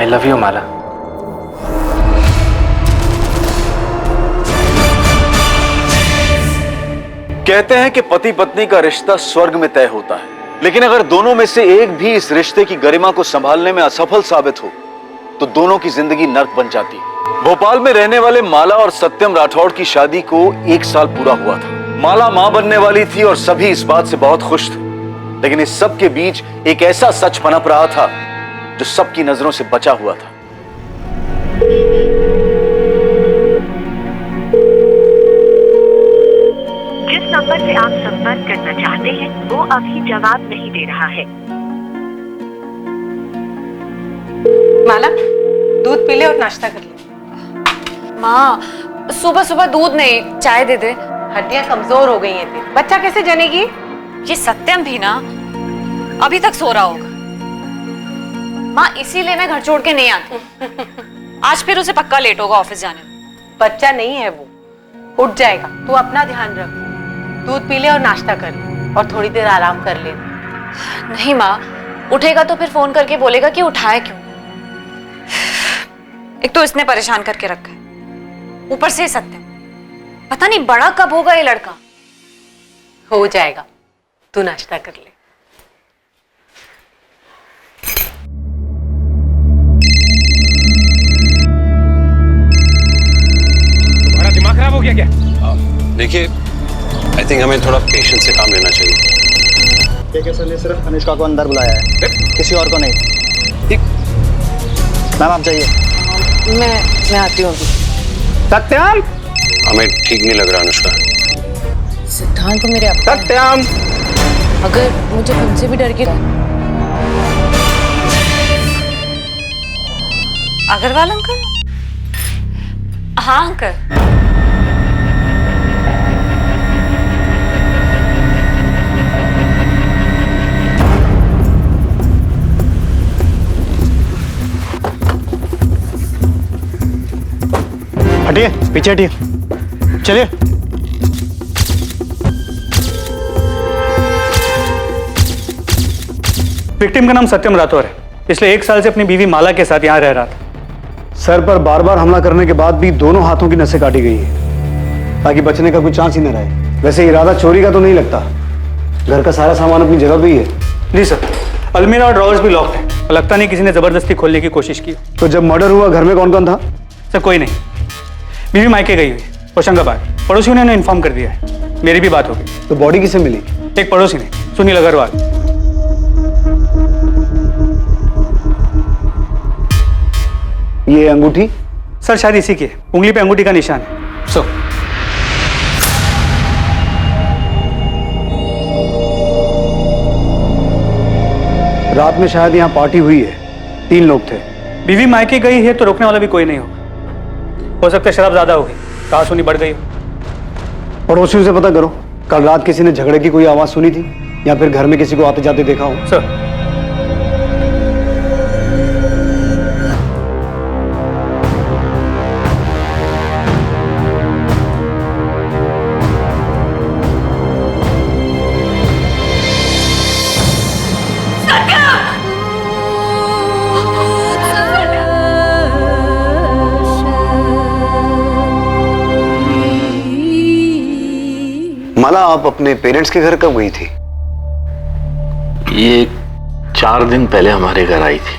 I love you माला। कहते हैं कि पति पत्नी का रिश्ता स्वर्ग में तय होता है, लेकिन अगर दोनों में से एक भी इस रिश्ते की गरिमा को संभालने में असफल साबित हो तो दोनों की जिंदगी नर्क बन जाती है। भोपाल में रहने वाले माला और सत्यम राठौड़ की शादी को 1 साल पूरा हुआ था। माला मां बनने वाली थी और सभी इस बात से बहुत खुश थे, लेकिन इस सब के बीच एक ऐसा सच पनप रहा था जो सबकी नजरों से बचा हुआ था। जिस नंबर से आप संपर्क करना चाहते हैं वो अभी जवाब नहीं दे रहा है। माला, दूध पी ले और नाश्ता कर ले। माँ, सुबह सुबह दूध नहीं, चाय दे दे। हड्डियां कमजोर हो गई हैं तेरी, बच्चा कैसे जनेगी? ये सत्यम भी ना अभी तक सो रहा होगा। माँ, इसीलिए मैं घर छोड़ के नहीं आती। आज फिर उसे पक्का लेट होगा ऑफिस जाने में। बच्चा नहीं है वो, उठ जाएगा। तू अपना ध्यान रख, दूध पी ले और नाश्ता कर ले और थोड़ी देर आराम कर ले। नहीं माँ, उठेगा तो फिर फोन करके बोलेगा कि उठाया क्यों। एक तो इसने परेशान करके रखा है, ऊपर से सत्यम। पता नहीं बड़ा कब होगा ये लड़का। हो जाएगा, तू नाश्ता कर ले। तुम्हारा दिमाग खराब हो गया क्या? देखिए, आई थिंक हमें थोड़ा पेशेंस से काम लेना चाहिए। के सर ने सिर्फ अनुष्का को अंदर बुलाया है, किसी और को नहीं। ठीक मैम आप जाइए। मैं आती हूँ। सत्यम, हमें ठीक नहीं लग रहा अनुष्का। सिद्धांत तो मेरे अपना है। सत्यम, अगर मुझे उनसे भी डर के अग्रवाल अंकल? हाँ अंकल। हटिए, पीछे हटिए, चलिए। विक्टिम का नाम सत्यम राठौर है, इसलिए 1 साल से अपनी बीवी माला के साथ यहाँ रह रहा था। सर पर बार बार हमला करने के बाद भी दोनों हाथों की नसें काटी गई है ताकि बचने का कोई चांस ही न रहे। वैसे इरादा चोरी का तो नहीं लगता, घर का सारा सामान अपनी जगह पे ही है। जी सर, अलमीरा और ड्रॉवर्स भी लॉक्ड है। लगता नहीं किसी ने जबरदस्ती खोलने की कोशिश की। तो जब मर्डर हुआ घर में कौन कौन था? सर कोई नहीं, बीवी मायके गई हुई होशंगाबाद। पड़ोसियों ने इन्फॉर्म कर दिया है, मेरी भी बात हो गई। तो बॉडी किसे मिली? एक पड़ोसी ने, सुनील अग्रवाल। ये अंगूठी? सर शायद इसी की है, उंगली पे अंगूठी का निशान है। सो रात में शायद यहाँ पार्टी हुई है, 3 लोग थे। बीवी मायके गई है तो रोकने वाला भी कोई नहीं होगा। हो सकता है शराब ज्यादा हो गई, कहासुनी बढ़ गई हो। पड़ोसियों से पता करो, कल रात किसी ने झगड़े की कोई आवाज सुनी थी या फिर घर में किसी को आते जाते देखा हो? सर माला, आप अपने पेरेंट्स के घर कब गई थी? ये 4 दिन पहले हमारे घर आई थी।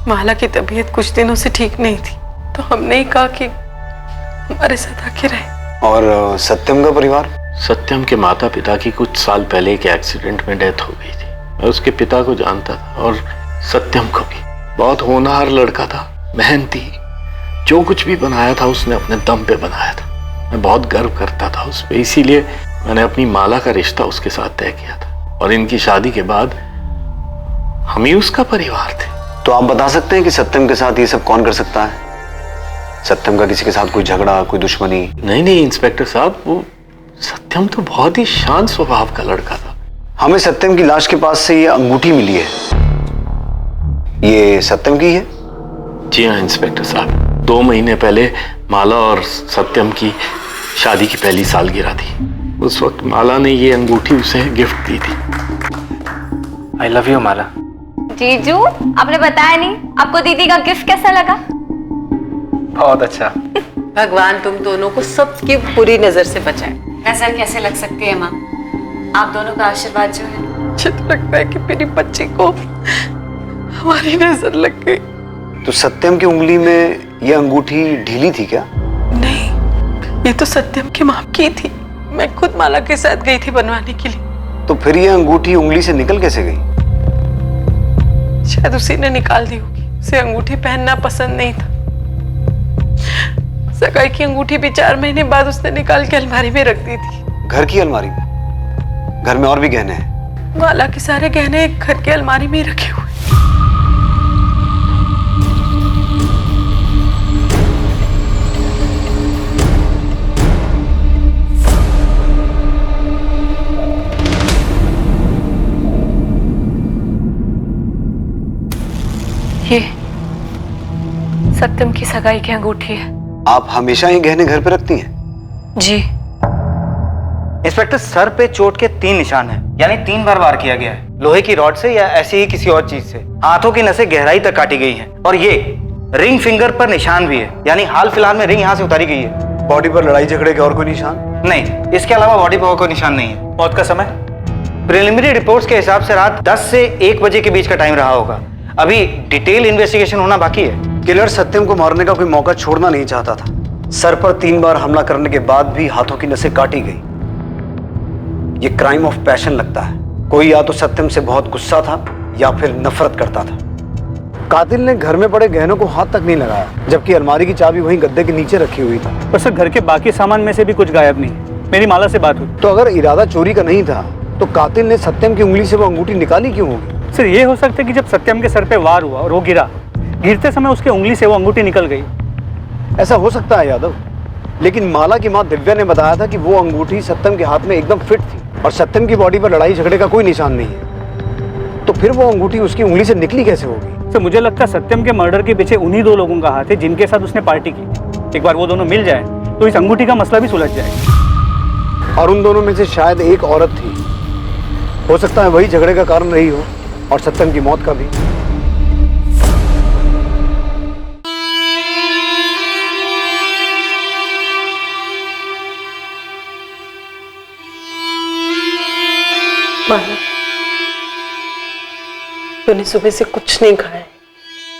माला की तबीयत कुछ दिनों से ठीक नहीं थी, तो हमने ही कहा कि हमारे साथ आके रहे। और सत्यम का परिवार? सत्यम के माता पिता की कुछ साल पहले एक एक्सीडेंट में डेथ हो गई थी। मैं उसके पिता को जानता था और सत्यम को भी। बहुत होनहार लड़का था, मेहनती। जो कुछ भी बनाया था उसने अपने दम पे बनाया था। मैं बहुत गर्व करता था उस पर, इसीलिए मैंने अपनी माला का रिश्ता उसके साथ तय किया था। और इनकी शादी के बाद हम ही उसका परिवार थे। तो आप बता सकते हैं कि सत्यम के साथ ये सब कौन कर सकता है? सत्यम का किसी के साथ कोई झगड़ा, कोई दुश्मनी? नहीं इंस्पेक्टर साहब, वो सत्यम तो बहुत ही शांत स्वभाव का लड़का था। हमें सत्यम की लाश के पास से ये अंगूठी मिली है, ये सत्यम की है? जी हाँ इंस्पेक्टर साहब, 2 महीने पहले माला और सत्यम की शादी की पहली सालगिरह थी। उस वक्त माला ने ये अंगूठी उसे गिफ्ट दी थी। आई लव यू माला। जीजू, आपने बताया नहीं, आपको दीदी का गिफ्ट कैसा लगा? बहुत अच्छा। भगवान तुम दोनों को सबकी बुरी नजर से बचाए। नजर कैसे लग सकती है माँ? आप दोनों का आशीर्वाद जो है। मुझे तो लगता है कि मेरी बच्ची को हमारी नजर लग गई। तो सत्यम की उंगली में ये अंगूठी ढीली थी क्या? नहीं, ये तो सत्यम की माँ की थी। मैं खुद माला के साथ गई थी बनवाने के लिए। तो फिर ये अंगूठी उंगली से निकल कैसे गई? शायद उसी ने निकाल दी होगी। उसे अंगूठी पहनना पसंद नहीं था। सगाई की अंगूठी भी 4 महीने बाद उसने निकाल के अलमारी में रख दी थी। घर की अलमारी में? घर में और भी गहने हैं? माला के सारे गहने घर की अलमारी में ही रखे हुए। ये सत्यम की सगाई की अंगूठी है। आप हमेशा ये गहने घर पे रखती हैं? जी। इंस्पेक्टर, सर पे चोट के 3 निशान हैं, यानी 3 बार वार किया गया है। लोहे की रॉड से या ऐसे ही किसी और चीज से। हाथों की नसें गहराई तक काटी गई हैं और ये रिंग फिंगर पर निशान भी है, यानी हाल फिलहाल में रिंग यहाँ से उतारी गई है। बॉडी पर लड़ाई झगड़े के और कोई निशान? नहीं, इसके अलावा बॉडी पर और कोई निशान नहीं है। मौत का समय प्रिलिमिनरी रिपोर्ट्स के हिसाब से रात 10 से 1 बजे के बीच का टाइम रहा होगा। अभी डिटेल इन्वेस्टिगेशन होना बाकी है। किलर सत्यम को मारने का कोई मौका छोड़ना नहीं चाहता था। सर पर 3 बार हमला करने के बाद भी हाथों की नसें काटी गई। ये क्राइम ऑफ पैशन लगता है। कोई या तो सत्यम से बहुत गुस्सा था या फिर नफरत करता था। कातिल ने घर में पड़े गहनों को हाथ तक नहीं लगाया, जबकि अलमारी की चाबी वहीं गद्दे के नीचे रखी हुई थी। पर सर, घर के बाकी सामान में से भी कुछ गायब नहीं। मेरी माला से बात हुई। तो अगर इरादा चोरी का नहीं था तो कातिल ने सत्यम की उंगली से वो अंगूठी निकाली क्यों होगी? सर, ये हो सकता है कि जब सत्यम के सर पे वार हुआ और वो गिरते समय उसके उंगली से वो अंगूठी निकल गई। ऐसा हो सकता है यादव, लेकिन माला की माँ दिव्या ने बताया था कि वो अंगूठी सत्यम के हाथ में एकदम फिट थी और सत्यम की बॉडी पर लड़ाई झगड़े का कोई निशान नहीं है। तो फिर वो अंगूठी उसकी उंगली से निकली कैसे होगी? सर, मुझे लगता है सत्यम के मर्डर के पीछे उन्हीं 2 लोगों का हाथ है जिनके साथ उसने पार्टी की। एक बार वो दोनों मिल जाए तो इस अंगूठी का मसला भी सुलझ जाएगा। और उन दोनों में से शायद एक औरत थी। हो सकता है वही झगड़े का कारण रही हो और सत्यम की मौत का भी। माला, तूने सुबह से कुछ नहीं खाया।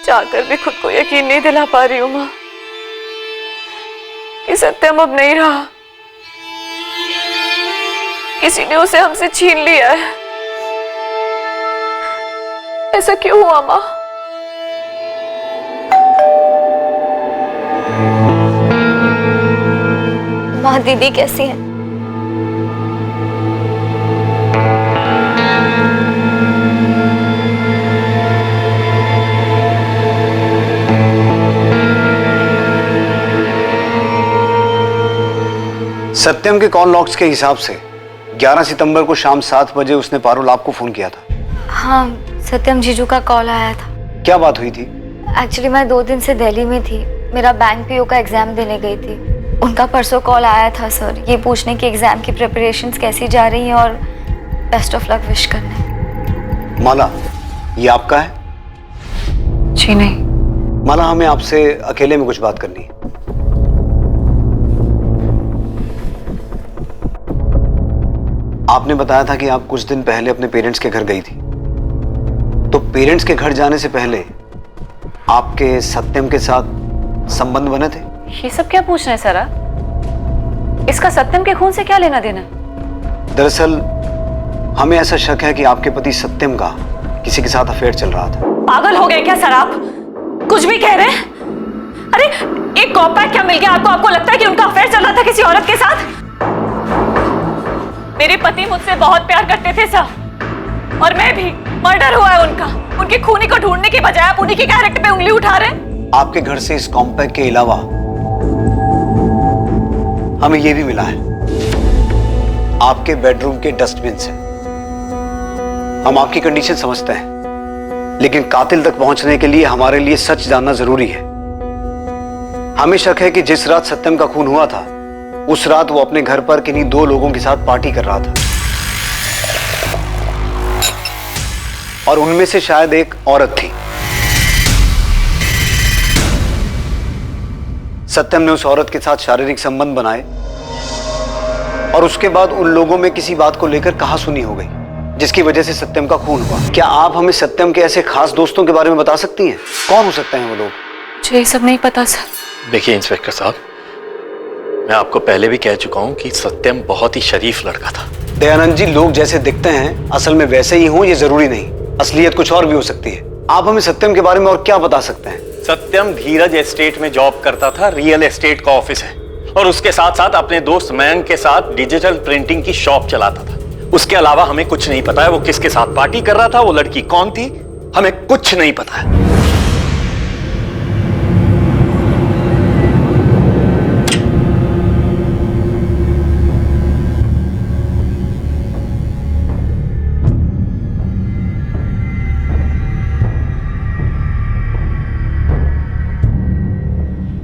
चाहकर भी खुद को यकीन नहीं दिला पा रही हूँ माँ कि सत्यम अब नहीं रहा। किसी ने उसे हमसे छीन लिया है। ऐसा क्यों हुआ माँ? माँ, दीदी कैसी है? सत्यम के कॉल लॉग्स के हिसाब से 11 सितंबर को शाम 7 बजे उसने पारुल आपको फोन किया था। हाँ, सत्यम जीजू का कॉल आया था। क्या बात हुई थी? एक्चुअली मैं 2 दिन से दिल्ली में थी। मेरा बैंक पीओ का एग्जाम देने गई थी। उनका परसों कॉल आया था सर, ये पूछने की एग्जाम की प्रिपरेशंस कैसी जा रही हैं और बेस्ट ऑफ लक विश करने। माला, ये आपका है? जी नहीं। माला, हमें आपसे अकेले में कुछ बात करनी है। आपने बताया था कि आप कुछ दिन पहले अपने पेरेंट्स के घर गई थी। तो पेरेंट्स के घर जाने से पहले आपके सत्यम के साथ संबंध बने थे? ये सब क्या पूछ रहे हैं सर? इसका सत्यम के खून से क्या लेना देना? दरअसल हमें ऐसा शक है कि आपके पति सत्यम का किसी के साथ अफेयर चल रहा था। पागल हो गए क्या सर आप? कुछ भी कह रहे हैं? अरे एक कॉम्पैक्ट क्या मिल गया आपको? आपको लगता है कि उनका अफेयर चल रहा था किसी औरत के साथ? मेरे पति मुझसे बहुत प्यार करते थे सर, और मैं भी। मर्डर हुआ है उनका। उनके खूनी को ढूंढने के बजाय आप उन्हीं के कैरेक्टर पे उंगली उठा रहे हैं। आपके घर से इस कॉम्पैक्ट के अलावा हमें यह भी मिला है आपके बेडरूम के डस्टबिन से। हम आपकी कंडीशन समझते हैं, लेकिन कातिल तक पहुंचने के लिए हमारे लिए सच जानना जरूरी है। हमें शक है कि जिस रात सत्यम का खून हुआ था, उस रात वो अपने घर पर किन्हीं 2 लोगों के साथ पार्टी कर रहा था। और उनमें से शायद एक औरत थी। सत्यम ने उस औरत के साथ शारीरिक संबंध बनाए और उसके बाद उन लोगों में किसी बात को लेकर कहासुनी हो गई, जिसकी वजह से सत्यम का खून हुआ। क्या आप हमें सत्यम के ऐसे खास दोस्तों के बारे में बता सकती हैं? कौन हो सकते हैं वो लोग? मुझे ये सब नहीं पता सर। देखिए इंस्पेक्टर साहब, मैं आपको पहले भी कह चुका हूं कि सत्यम बहुत ही शरीफ लड़का था। दयानंद जी, लोग जैसे दिखते हैं असल में वैसे ही हों ये जरूरी नहीं, असलियत कुछ और भी हो सकती है। आप हमें सत्यम के बारे में और क्या बता सकते हैं? सत्यम धीरज एस्टेट में जॉब करता था, रियल एस्टेट का ऑफिस है, और उसके साथ साथ अपने दोस्त मयंक के साथ डिजिटल प्रिंटिंग की शॉप चलाता था। उसके अलावा हमें कुछ नहीं पता है वो किसके साथ पार्टी कर रहा था, वो लड़की कौन थी, हमें कुछ नहीं पता है।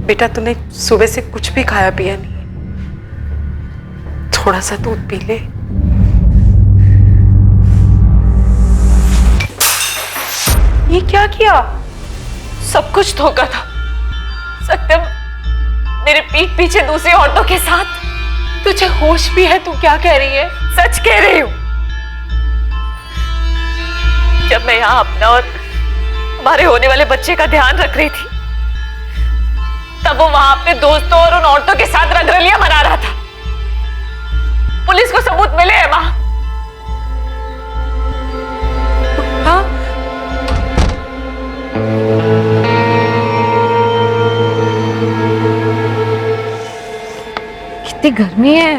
बेटा तूने सुबह से कुछ भी खाया पिया नहीं, थोड़ा सा दूध पी ले। ये क्या किया? सब कुछ धोखा था। सत्यम मेरे पीठ पीछे दूसरी औरतों के साथ। तुझे होश भी है? तू क्या कह रही है? सच कह रही हूं। जब मैं यहाँ अपना और हमारे होने वाले बच्चे का ध्यान रख रही थी, तब वो वहां अपने दोस्तों और उन औरतों के साथ रंगरलियां मना रहा था। पुलिस को सबूत मिले हैं मां। हाँ? कितनी गर्मी है।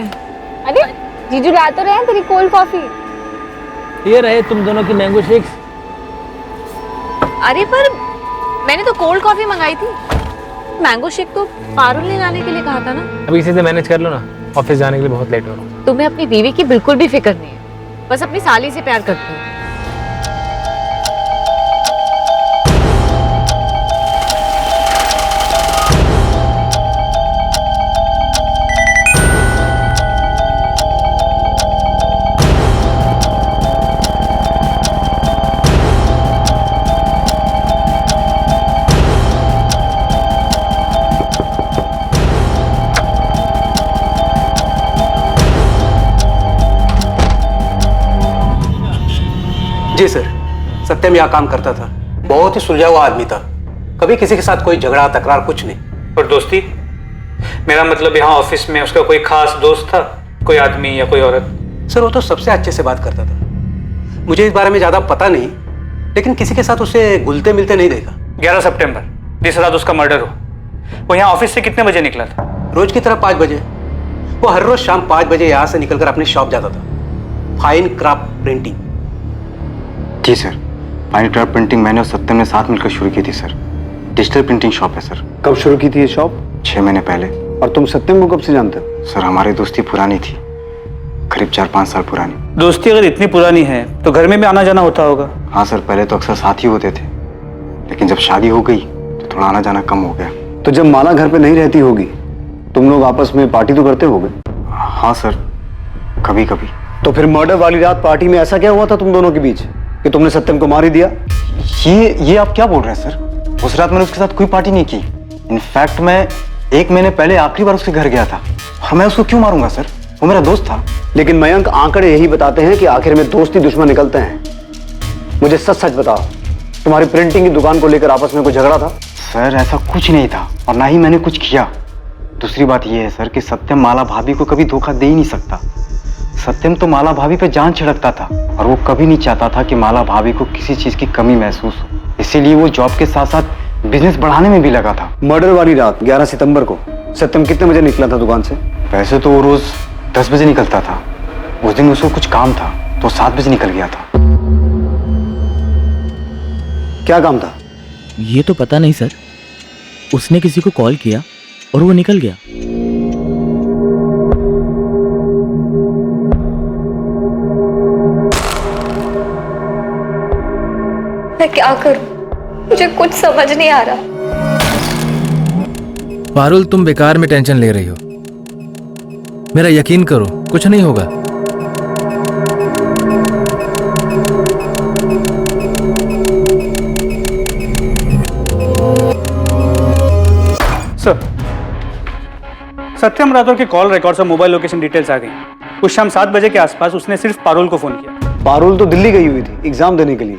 अरे जीजू ला तो रहे हैं तेरी कोल्ड कॉफी। ये रहे तुम दोनों की मैंगो शेक्स। अरे पर मैंने तो कोल्ड कॉफी मंगाई थी, मैंगो शेक तो पारुल ने लाने के लिए कहा था ना। अभी इसी से मैनेज कर लो ना, ऑफिस जाने के लिए बहुत लेट हो रहा हूँ। तुम्हें अपनी बीवी की बिल्कुल भी फिक्र नहीं है, बस अपनी साली से प्यार करती हो। जी सर, सत्यम यहाँ काम करता था। बहुत ही सुलझा हुआ आदमी था, कभी किसी के साथ कोई झगड़ा तकरार कुछ नहीं। और दोस्ती, मेरा मतलब यहाँ ऑफिस में उसका कोई खास दोस्त था, कोई आदमी या कोई औरत? सर वो तो सबसे अच्छे से बात करता था। मुझे इस बारे में ज्यादा पता नहीं, लेकिन किसी के साथ उसे घुलते मिलते नहीं देखा। 11 सितंबर जिस रात उसका मर्डर हो, वो यहाँ ऑफिस से कितने बजे निकला था? रोज की तरह 5 बजे। वो हर रोज शाम 5 बजे यहाँ से निकलकर अपनी शॉप जाता था, फाइन क्राफ्ट प्रिंटिंग। जी सर, फाइन क्राफ्ट प्रिंटिंग मैंने और सत्यम ने साथ मिलकर शुरू की थी सर। डिजिटल प्रिंटिंग शॉप है सर। कब शुरू की थी ये शॉप? 6 महीने पहले। और तुम सत्यम को कब से जानते हो? सर हमारी दोस्ती पुरानी थी, करीब 4-5 साल पुरानी। दोस्ती अगर इतनी पुरानी है तो घर में भी आना जाना होता होगा? हाँ सर, पहले तो अक्सर साथ ही होते थे, लेकिन जब शादी हो गई तो थोड़ा आना जाना कम हो गया। तो जब माला घर पे नहीं रहती होगी, तुम लोग आपस में पार्टी तो करते होगे? हाँ सर, कभी कभी। तो फिर मर्डर वाली रात पार्टी में ऐसा क्या हुआ था तुम दोनों के बीच कि तुमने सत्यम को मार ही दिया? ये आप क्या बोल रहे हैं सर? उस रात मैंने उसके साथ कोई पार्टी नहीं की। इनफैक्ट मैं 1 महीने पहले आखिरी बार उसके घर गया था, और मैं उसको क्यों मारूंगा सर? वो मेरा दोस्त था। लेकिन मयंक, आंकड़े यही बताते हैं कि आखिर में दोस्ती दुश्मन निकलते हैं। मुझे सच सच बताओ, तुम्हारी प्रिंटिंग की दुकान को लेकर आपस में कोई झगड़ा था? सर ऐसा कुछ नहीं था, और ना ही मैंने कुछ किया। दूसरी बात यह है सर कि सत्यम माला भाभी को कभी धोखा दे ही नहीं सकता। सत्यम तो माला भाभी पे जान छिड़कता था, और वो कभी नहीं चाहता था कि माला भाभी को किसी चीज की कमी महसूस हो। इसीलिए वो जॉब के साथ साथ बिजनेस बढ़ाने में भी लगा था। मर्डर वाली रात 11 सितंबर को सत्यम कितने बजे निकला था दुकान से? वैसे तो वो रोज 10 बजे निकलता था। उस दिन उसको कुछ काम था तो 7 बजे निकल गया था। क्या काम था? ये तो पता नहीं सर, उसने किसी को कॉल किया और वो निकल गया। मैं क्या करूं? मुझे कुछ समझ नहीं आ रहा। पारुल, तुम बेकार में टेंशन ले रही हो। मेरा यकीन करो, कुछ नहीं होगा। सत्यम राठौर के कॉल रिकॉर्ड्स और मोबाइल लोकेशन डिटेल्स आ गई। उस शाम 7 बजे के आसपास उसने सिर्फ पारुल को फोन किया। पारुल तो दिल्ली गई हुई थी एग्जाम देने के लिए,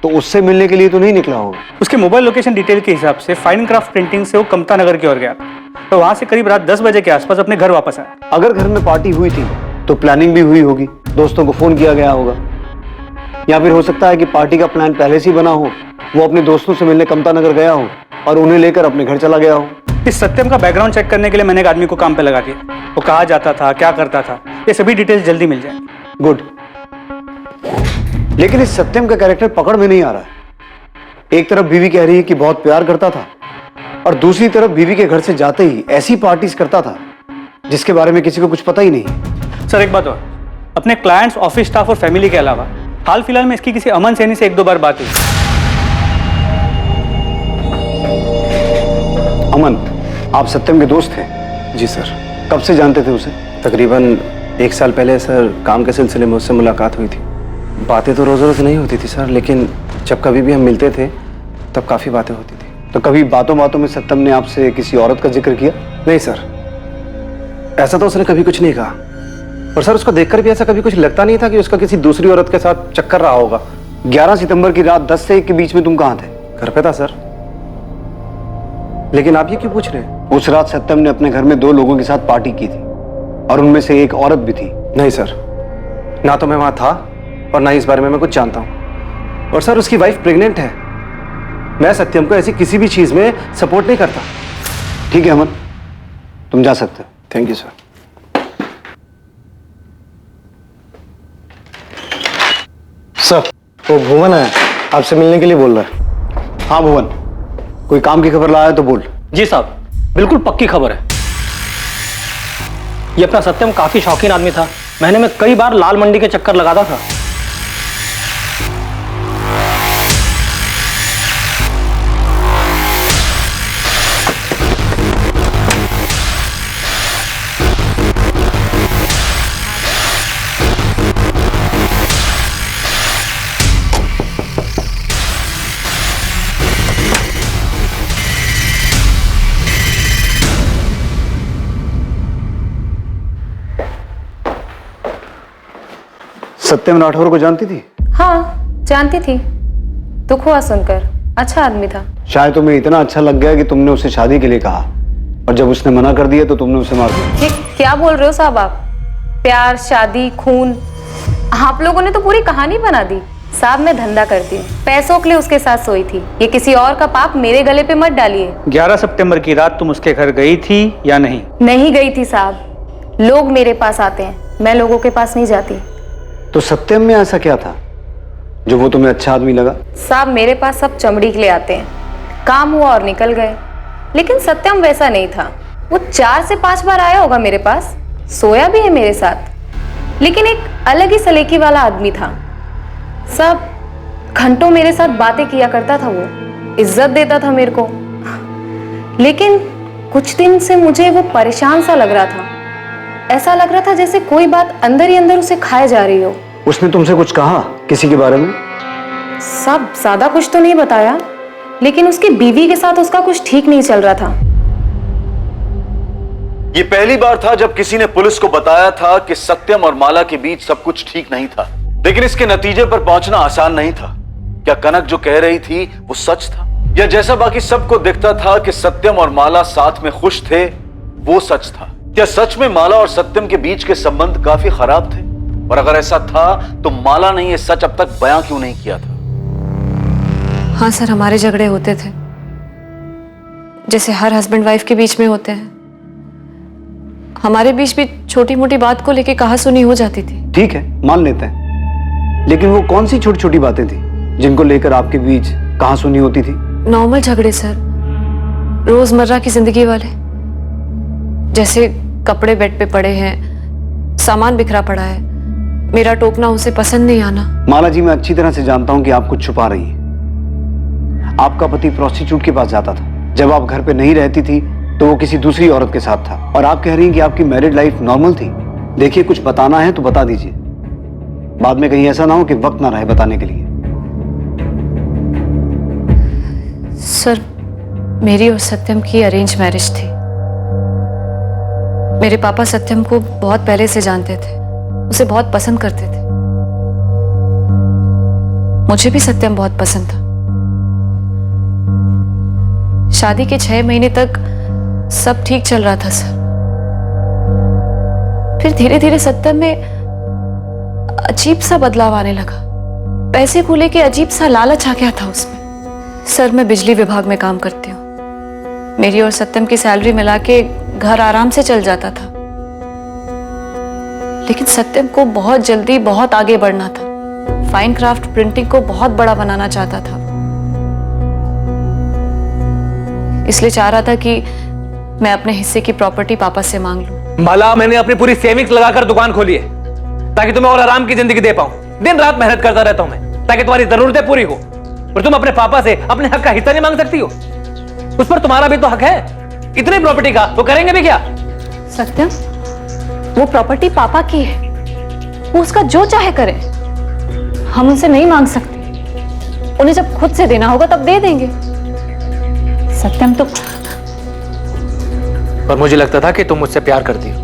तो उससे मिलने के लिए तो नहीं निकला होगा। उसके मोबाइल लोकेशन डिटेल के हिसाब से फाइन क्राफ्ट प्रिंटिंग से वो कमता नगर की ओर गया था, तो वहां से करीब रात 10 बजे के आसपास अपने घर वापस आया। अगर घर में पार्टी हुई थी तो प्लानिंग भी हुई होगी, दोस्तों को फोन किया गया होगा, या फिर हो सकता है कि पार्टी का प्लान पहले से ही बना हो, वो अपने दोस्तों से मिलने कमता नगर गया हो और उन्हें लेकर अपने घर चला गया हो। इस सत्यम का बैकग्राउंड चेक करने के लिए मैंने एक आदमी को काम पे लगा दिया। वो कहाँ जाता था, क्या करता था, ये सभी डिटेल्स जल्दी मिल जाएंगी। गुड, लेकिन इस सत्यम का कैरेक्टर पकड़ में नहीं आ रहा है। एक तरफ बीवी कह रही है कि बहुत प्यार करता था, और दूसरी तरफ बीवी के घर से जाते ही ऐसी पार्टीज करता था जिसके बारे में किसी को कुछ पता ही नहीं। सर एक बात और, अपने क्लाइंट्स, ऑफिस स्टाफ और फैमिली के अलावा हाल फिलहाल में इसकी किसी अमन सैनी से 1-2 बार बात हुई। अमन, आप सत्यम के दोस्त हैं? जी सर। कब से जानते थे उसे? तकरीबन 1 साल पहले सर काम के सिलसिले में उससे मुलाकात हुई थी। बातें तो रोज़ रोज़ नहीं होती थी सर, लेकिन जब कभी भी हम मिलते थे तब काफ़ी बातें होती थी। तो कभी बातों बातों में सत्यम ने आपसे किसी औरत का जिक्र किया? नहीं सर, ऐसा तो उसने कभी कुछ नहीं कहा, और सर उसको देखकर भी ऐसा कभी कुछ लगता नहीं था कि उसका किसी दूसरी औरत के साथ चक्कर रहा होगा। 11 सितंबर की रात 10 से 1 के बीच में तुम कहाँ थे? घर पे था सर। लेकिन आप ये क्यों पूछ रहे हैं? उस रात सत्यम ने अपने घर में 2 लोगों के साथ पार्टी की थी, और उनमें से एक औरत भी थी। नहीं सर, ना तो मैं वहां था और ना इस बारे में मैं कुछ जानता हूं। और सर उसकी वाइफ प्रेग्नेंट है। मैं सत्यम को ऐसी किसी भी चीज में सपोर्ट नहीं करता। ठीक है अमन, तुम जा सकते हो। Thank you sir. सर, वो भुवन है, आपसे मिलने के लिए बोल रहा है। हाँ भुवन, कोई काम की खबर लाया है तो बोल। जी साहब, बिल्कुल पक्की खबर है। ये अपना सत्यम काफी शौकीन आदमी था। महीने में कई बार लाल मंडी के चक्कर लगाता था। सत्यम राठौर को जानती थी? हाँ जानती थी, दुख हुआ सुनकर। अच्छा आदमी था। शायद तुम्हें इतना अच्छा लग गया कि तुमने उसे शादी के लिए कहा, और जब उसने मना कर दिया तो तुमने उसे मार दिया। ये क्या बोल रहे हो साहब आप? प्यार, शादी, खून, आप लोगों ने तो पूरी कहानी बना दी। साहब मैं धंधा करती हूँ, पैसों के लिए उसके साथ सोई थी। ये किसी और का पाप मेरे गले पे मत डालिए। 11 सितंबर की रात तुम उसके घर गई थी या नहीं? नहीं गई थी साहब, लोग मेरे पास आते हैं, मैं लोगों के पास नहीं जाती। तो सत्यम में ऐसा क्या था जो वो तुम्हें अच्छा आदमी लगा? साहब मेरे पास सब चमड़ी के लिए आते हैं, काम हुआ और निकल गए। लेकिन सत्यम वैसा नहीं था। वो 4 से 5 बार आया होगा मेरे पास, सोया भी है मेरे साथ, लेकिन एक अलग ही सलीकी वाला आदमी था। सब घंटों मेरे साथ बातें किया करता था, वो इज्जत देता था मेरे को। लेकिन कुछ दिन से मुझे वो परेशान सा लग रहा था। ऐसा लग रहा था जैसे कोई बात अंदर ही अंदर उसे खाए जा रही हो। उसने तुमसे कुछ कहा किसी के बारे में? सब ज्यादा कुछ तो नहीं बताया, लेकिन उसकी बीवी के साथ उसका कुछ ठीक नहीं चल रहा था। ये पहली बार था जब किसी ने पुलिस को बताया था कि सत्यम और माला के बीच सब कुछ ठीक नहीं था। लेकिन इसके नतीजे पर पहुंचना आसान नहीं था। क्या कनक जो कह रही थी वो सच था, या जैसा बाकी सबको दिखता था कि सत्यम और माला साथ में खुश थे वो सच था? क्या सच में माला और सत्यम के बीच के संबंध काफी खराब थे? और अगर ऐसा था तो माला ने यह सच अब तक बयां क्यों नहीं किया था? हाँ सर, हमारे झगड़े होते थे जैसे हर हस्बैंड वाइफ के बीच में होते हैं। हमारे बीच भी छोटी मोटी बात को लेके कहा सुनी हो जाती थी। ठीक है, मान लेते हैं, लेकिन वो कौन सी छोटी छोटी बातें थी जिनको लेकर आपके बीच कहा सुनी होती थी? नॉर्मल झगड़े सर, रोजमर्रा की जिंदगी वाले। जैसे कपड़े बेड पे पड़े हैं, सामान बिखरा पड़ा है, मेरा टोकना उसे पसंद नहीं आना। माला जी, मैं अच्छी तरह से जानता हूं कि आप कुछ छुपा रही हैं। आपका पति प्रोस्टिट्यूट के पास जाता था, जब आप घर पे नहीं रहती थी तो वो किसी दूसरी औरत के साथ था, और आप कह रही हैं कि आपकी मैरिड लाइफ नॉर्मल थी। देखिए, कुछ बताना है तो बता दीजिए, बाद में कहीं ऐसा ना हो कि वक्त ना रहे बताने के लिए। सर, मेरी और सत्यम की अरेंज मैरिज थी। मेरे पापा सत्यम को बहुत पहले से जानते थे, उसे बहुत पसंद करते थे। मुझे भी सत्यम बहुत पसंद था। शादी के 6 महीने तक सब ठीक चल रहा था सर। फिर धीरे धीरे सत्यम में अजीब सा बदलाव आने लगा। पैसे को लेके अजीब सा लालच आ गया था उसमें। सर, मैं बिजली विभाग में काम करती हूँ। मेरी और सत्यम की सैलरी मिला के घर आराम से चल जाता था, लेकिन सत्यम को बहुत जल्दी बहुत आगे बढ़ना था। फाइन क्राफ्ट प्रिंटिंग को बहुत बड़ा बनाना चाहता था, इसलिए चाह रहा था कि मैं अपने हिस्से की प्रॉपर्टी पापा से मांग लूं। भला मैंने अपनी पूरी सेविंग्स लगाकर दुकान खोली है ताकि तुम्हें और आराम की जिंदगी दे पाऊं। दिन रात मेहनत करता रहता हूं मैं ताकि तुम्हारी जरूरतें पूरी हो, और तुम अपने पापा से अपने हक का हिस्सा नहीं मांग सकती हो। उस पर तुम्हारा भी तो हक है। इतनी प्रॉपर्टी का वो करेंगे भी क्या? सत्यम, वो प्रॉपर्टी पापा की है, वो उसका जो चाहे करे। हम उनसे नहीं मांग सकते। उन्हें जब खुद से देना होगा तब दे देंगे। सत्यम तो और मुझे लगता था कि तुम मुझसे प्यार करती हो।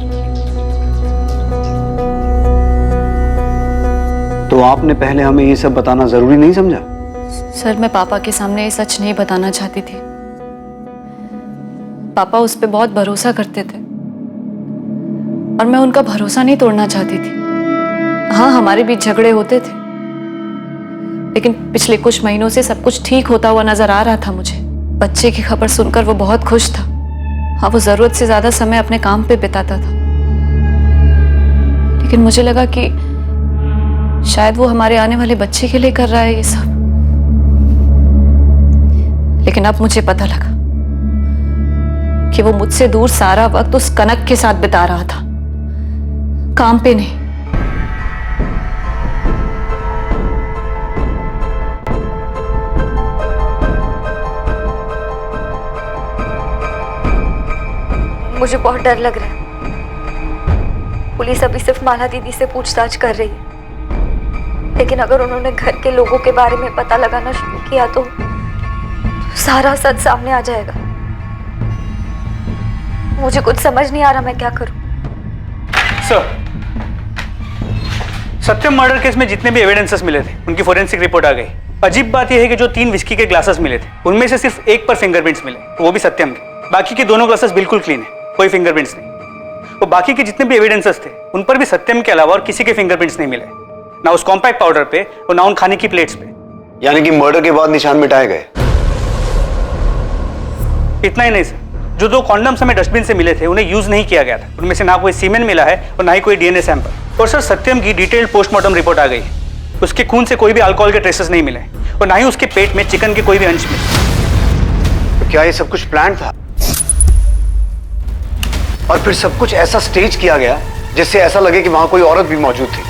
तो आपने पहले हमें ये सब बताना जरूरी नहीं समझा? सर, मैं पापा के सामने ये सच नहीं बताना चाहती थी। पापा उस पर बहुत भरोसा करते थे और मैं उनका भरोसा नहीं तोड़ना चाहती थी। हाँ, हमारे बीच झगड़े होते थे, लेकिन पिछले कुछ महीनों से सब कुछ ठीक होता हुआ नजर आ रहा था मुझे। बच्चे की खबर सुनकर वो बहुत खुश था। हाँ, वो जरूरत से ज्यादा समय अपने काम पे बिताता था, लेकिन मुझे लगा कि शायद वो हमारे आने वाले बच्चे के लिए कर रहा है ये सब। लेकिन अब मुझे पता लगा कि वो मुझसे दूर सारा वक्त उस कनक के साथ बिता रहा था, काम पे नहीं। मुझे बहुत डर लग रहा है। पुलिस अभी सिर्फ माला दीदी से पूछताछ कर रही है, लेकिन अगर उन्होंने घर के लोगों के बारे में पता लगाना शुरू किया तो सारा सच सामने आ जाएगा। मुझे कुछ समझ नहीं आ रहा मैं क्या करूं। सर, सत्यम मर्डर केस में जितने भी एविडेंसेस मिले थे उनकी फोरेंसिक रिपोर्ट आ गई। अजीब बात यह है कि जो 3 विस्की के ग्लासेस मिले थे उनमें से सिर्फ एक पर फिंगरप्रिंट्स मिले, वो भी सत्यम के। बाकी के दोनों ग्लासेस बिल्कुल क्लीन है, कोई फिंगरप्रिंट्स नहीं। वो बाकी के जितने भी एविडेंसेस थे उन पर भी सत्यम के अलावा और किसी के फिंगरप्रिंट्स नहीं मिले, ना उस कॉम्पैक्ट पाउडर पे और ना उन खाने की प्लेट्स पे। यानी कि मर्डर के बाद निशान मिटाए गए? इतना ही नहीं सर, जो 2 कॉन्डम्स हमें डस्टबिन से मिले थे उन्हें यूज नहीं किया गया था। उनमें से ना कोई सीमेन मिला है और ना ही कोई डीएनए सैंपल। और सर, सत्यम की डिटेल्ड पोस्टमार्टम रिपोर्ट आ गई। उसके खून से कोई भी अल्कोहल के ट्रेसेस नहीं मिले और ना ही उसके पेट में चिकन के कोई भी अंश मिले। तो क्या ये सब कुछ प्लान था और फिर सब कुछ ऐसा स्टेज किया गया जिससे ऐसा लगे कि वहां कोई औरत भी मौजूद थी?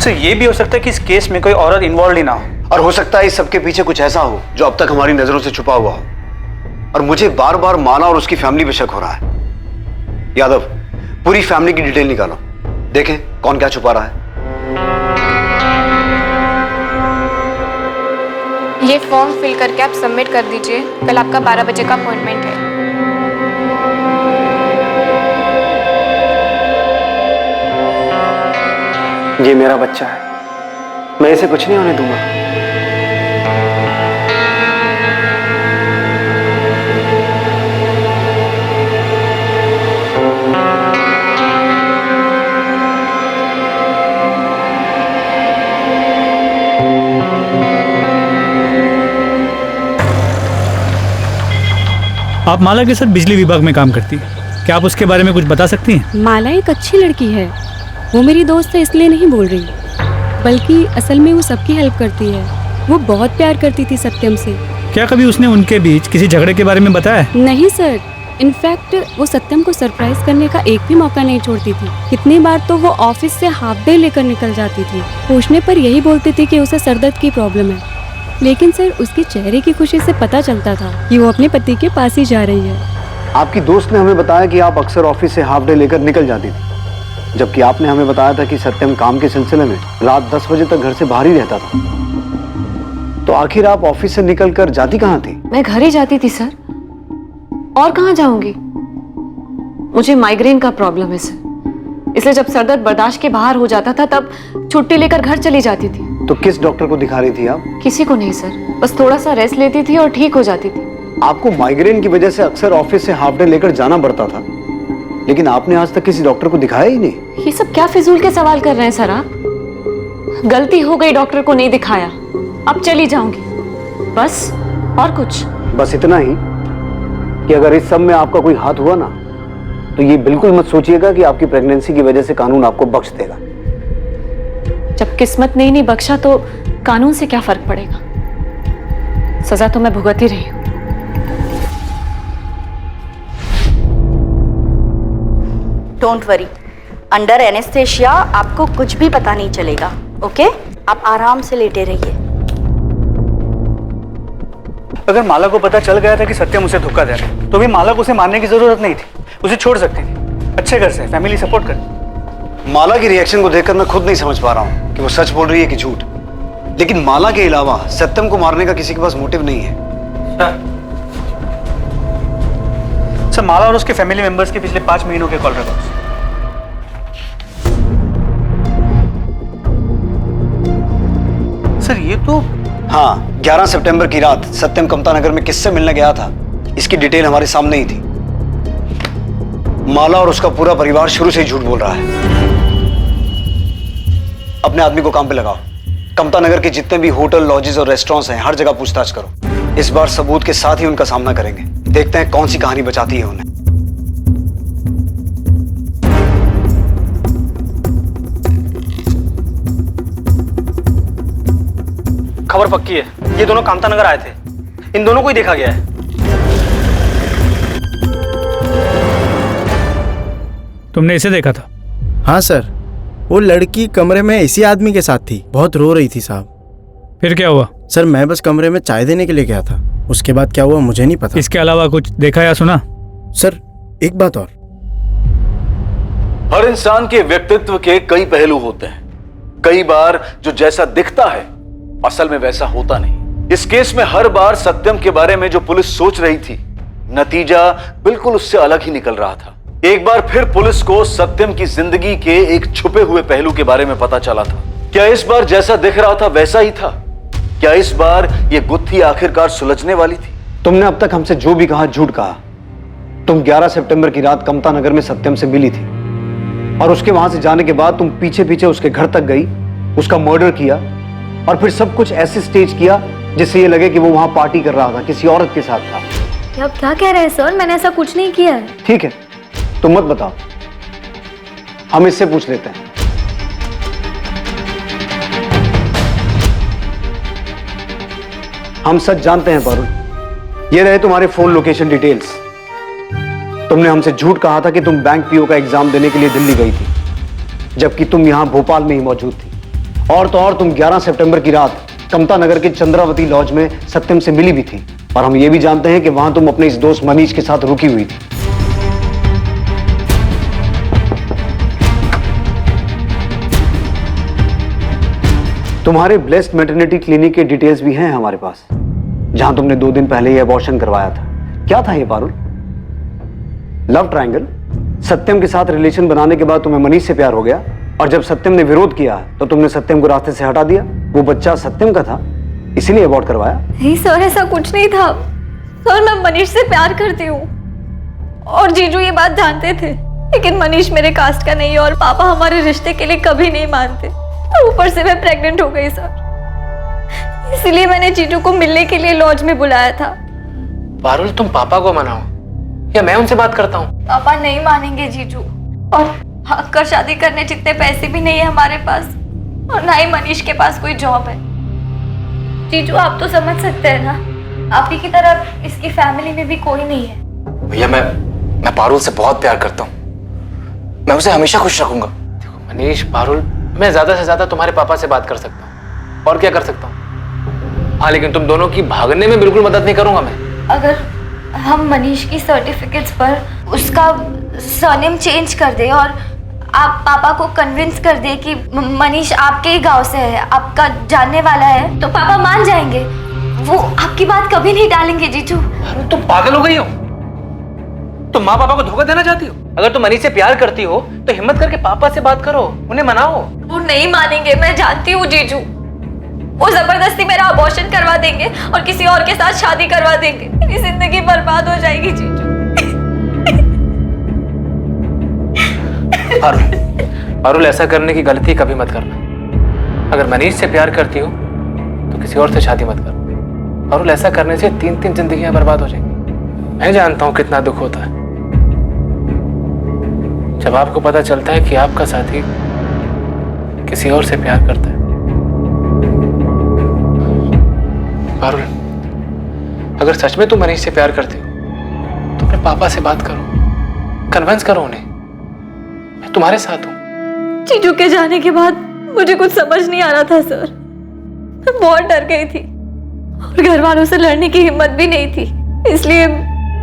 सर, ये भी हो सकता है कि इस केस में कोई औरत इन्वॉल्व ही ना हो, और हो सकता है इस सबके पीछे कुछ ऐसा हो जो अब तक हमारी नजरों से छुपा हुआ हो। और मुझे बार बार माला और उसकी फैमिली पे शक हो रहा है। यादव, पूरी फैमिली की डिटेल निकालो, देखें कौन क्या छुपा रहा है। ये फॉर्म फिल करके आप सबमिट कर दीजिए। कल आपका 12 बजे का अपॉइंटमेंट है। ये मेरा बच्चा है, मैं इसे कुछ नहीं होने दूंगा। आप माला के साथ बिजली विभाग में काम करती हैं, क्या आप उसके बारे में कुछ बता सकती हैं? माला एक अच्छी लड़की है, वो मेरी दोस्त है इसलिए नहीं बोल रही, बल्कि असल में वो सबकी हेल्प करती है। वो बहुत प्यार करती थी सत्यम से। क्या कभी उसने उनके बीच किसी झगड़े के बारे में बताया? नहीं सर, इनफैक्ट वो सत्यम को सरप्राइज करने का एक भी मौका नहीं छोड़ती थी। कितनी बार तो वो ऑफिस से हाफ डे लेकर निकल जाती थी। पूछने पर यही बोलती थी कि उसे सरदर्द की प्रॉब्लम है, लेकिन सर उसके चेहरे की खुशी से पता चलता था कि वो अपने पति के पास ही जा रही है। आपकी दोस्त ने हमें बताया कि आप अक्सर ऑफिस से हाफ डे लेकर निकल जाती थी, जबकि आपने हमें बताया था कि सत्यम काम के सिलसिले में रात 10 बजे तक घर से बाहर ही रहता था। तो आखिर आप ऑफिस से निकलकर जाती कहाँ थी? मैं घर ही जाती थी सर। और कहाँ जाऊंगी? मुझे माइग्रेन का प्रॉब्लम है सर, इसलिए जब सर दर्द बर्दाश्त के बाहर हो जाता था तब छुट्टी लेकर घर चली जाती थी। तो किस डॉक्टर को दिखा रही थी आप? किसी को नहीं सर, बस थोड़ा सा रेस्ट लेती थी और ठीक हो जाती थी। आपको माइग्रेन की वजह से अक्सर ऑफिस से हाफ डे लेकर जाना पड़ता था, लेकिन आपने आज तक किसी डॉक्टर को दिखाया ही नहीं। ये सब क्या फिजूल के सवाल कर रहे हैं सर आप? गलती हो गई, डॉक्टर को नहीं दिखाया, अब चली जाऊंगी बस, और कुछ? बस इतना ही कि अगर इस सब में आपका कोई हाथ हुआ ना, तो ये बिल्कुल मत सोचिएगा कि आपकी प्रेगनेंसी की वजह से कानून आपको बख्श देगा। जब किस्मत ने ही नहीं बख्शा तो कानून से क्या फर्क पड़ेगा? सजा तो मैं भुगत ही रही हूं। डोंट वरी, अंडर एनेस्थेशिया आपको कुछ भी पता नहीं चलेगा। ओके, आप आराम से लेटे रहिए। अगर माला को पता चल गया था कि सत्यम उसे धोखा दे रहा है, तो भी माला को उसे मारने की जरूरत नहीं थी, उसे छोड़ सकती थी। अच्छे घर से, फैमिली सपोर्ट कर। माला की रिएक्शन को देखकर मैं खुद नहीं समझ पा रहा हूँ कि वो सच बोल रही है कि झूठ। लेकिन माला के अलावा सत्यम को मारने का किसी के पास मोटिव नहीं है। सर, माला और उसके फैमिली मेंबर्स के पिछले 5 महीनों के कॉल रिकॉर्ड्स। सर ये तो हाँ, 11 सितंबर की रात सत्यम कमता नगर में किससे मिलने गया था, इसकी डिटेल हमारे सामने ही थी। माला और उसका पूरा परिवार शुरू से ही झूठ बोल रहा है। अपने आदमी को काम पे लगाओ। कमता नगर के जितने भी होटल, लॉजेस और रेस्टोरेंट्स हैं, हर जगह पूछताछ करो। इस बार सबूत के साथ ही उनका सामना करेंगे। देखते हैं कौन सी कहानी बचाती है उन्हें। खबर पक्की है, ये दोनों कामता नगर आए थे। इन दोनों को ही देखा गया है। तुमने इसे देखा था? हाँ सर, वो लड़की कमरे में इसी आदमी के साथ थी, बहुत रो रही थी साहब। फिर क्या हुआ? सर मैं बस कमरे में चाय देने के लिए गया था, उसके बाद क्या हुआ मुझे नहीं पता। इसके अलावा कुछ देखा या सुना? सर एक बात और, हर इंसान के व्यक्तित्व के कई पहलू होते हैं। कई बार जो जैसा दिखता है असल में वैसा होता नहीं। इस केस में हर बार सत्यम के बारे में जो पुलिस सोच रही थी, नतीजा बिल्कुल उससे अलग ही निकल रहा था। एक बार फिर पुलिस को सत्यम की जिंदगी के एक छुपे हुए पहलू के बारे में पता चला था। क्या इस बार जैसा दिख रहा था वैसा ही था? क्या इस बार ये गुत्थी आखिरकार सुलझने वाली थी? तुमने अब तक हमसे जो भी कहा झूठ कहा। तुम 11 सितंबर की रात कमता नगर में सत्यम से मिली थी और उसके वहां से जाने के बाद तुम पीछे पीछे उसके घर तक गई, उसका मर्डर किया और फिर सब कुछ ऐसे स्टेज किया जिससे ये लगे कि वो वहां पार्टी कर रहा था, किसी औरत के साथ था। आप क्या कह रहे हैं सर? मैंने ऐसा कुछ नहीं किया है। ठीक है, तुम मत बताओ, हम इससे पूछ लेते हैं। हम सच जानते हैं पारुल। ये रहे तुम्हारे फोन लोकेशन डिटेल्स। तुमने हमसे झूठ कहा था कि तुम बैंक पीओ का एग्जाम देने के लिए दिल्ली गई थी, जबकि तुम यहां भोपाल में ही मौजूद थी। और तो और तुम 11 सितंबर की रात कमता नगर के चंद्रावती लॉज में सत्यम से मिली भी थी। और हम ये भी जानते हैं कि वहां तुम अपने इस दोस्त मनीष के साथ रुकी हुई थी। तुम्हारे ब्लेस्ड मैटरनिटी क्लिनिक के डिटेल्स भी हैं हमारे पास, जहां तुमने 2 दिन पहले ये अबॉर्शन करवाया था। क्या था ये पारुल? Love triangle? सत्यम के साथ रिलेशन बनाने के बाद तुम्हें मनीष से प्यार हो गया और जब सत्यम ने विरोध किया तो तुमने सत्यम को रास्ते से हटा दिया। वो बच्चा सत्यम का था, इसीलिए अबॉर्ट करवाया। नहीं सर, ऐसा कुछ नहीं था सर। मैं मनीष से प्यार करती हूँ और जीजू ये बात जानते थे, लेकिन मनीष मेरे कास्ट का नहीं है और पापा हमारे रिश्ते के लिए कभी नहीं मानते। तो ऊपर से मैं प्रेग्नेंट हो गई सर, इसलिए मैंने जीजू को मिलने के लिए लॉज में बुलाया था। पारुल, तुम पापा को मनाओ या मैं उनसे बात करता हूँ। पापा नहीं मानेंगे जीजू, और कर शादी करने जितने पैसे भी नहीं है हमारे पास, और ना ही मनीष के पास कोई जॉब है। जीजू आप तो समझ सकते हैं ना, आप ही की तरह इसकी फैमिली में भी कोई नहीं है। भैया मैं पारुल से बहुत प्यार करता हूँ, मैं उसे हमेशा खुश रखूंगा। देखो मनीष, पारुल, मैं ज्यादा से ज्यादा तुम्हारे पापा से बात कर सकता हूँ, और क्या कर सकता हूँ। हाँ, लेकिन तुम दोनों की भागने में बिल्कुल मदद नहीं करूंगा मैं। अगर हम मनीष की सर्टिफिकेट्स पर उसका सरनेम चेंज कर दे और आप पापा को कन्विंस कर दे कि मनीष आपके ही गांव से है, आपका जानने वाला है, तो पापा मान जाएंगे। वो आपकी बात कभी नहीं डालेंगे जीजू। तुम पागल हो गई हो? तुम माँ पापा को धोखा देना चाहती हो? अगर तुम मनीष से प्यार करती हो तो हिम्मत करके पापा से बात करो, उन्हें मनाओ। वो नहीं मानेंगे, मैं जानती हूँ जीजू। वो जबरदस्ती मेरा अबॉर्शन करवा देंगे और किसी और के साथ शादी करवा देंगे। मेरी जिंदगी बर्बाद हो जाएगी जीजू। पारुल, ऐसा करने की गलती कभी मत करना। अगर मनीष से प्यार करती हो तो किसी और से शादी मत करना। पारुल, ऐसा करने से 3-3 जिंदगियां बर्बाद हो जाएंगी। मैं जानता हूं कितना दुख होता है जब आपको पता चलता है कि आपका साथी किसी और से प्यार करता है। पारुल, अगर सच में तुम मनीष से प्यार करती हो तो अपने पापा से बात करो, कन्विंस करो उन्हें। मैं तुम्हारे साथ हूं। जीजू के जाने के बाद मुझे कुछ समझ नहीं आ रहा था सर। मैं बहुत डर गई थी और घर वालों से लड़ने की हिम्मत भी नहीं थी, इसलिए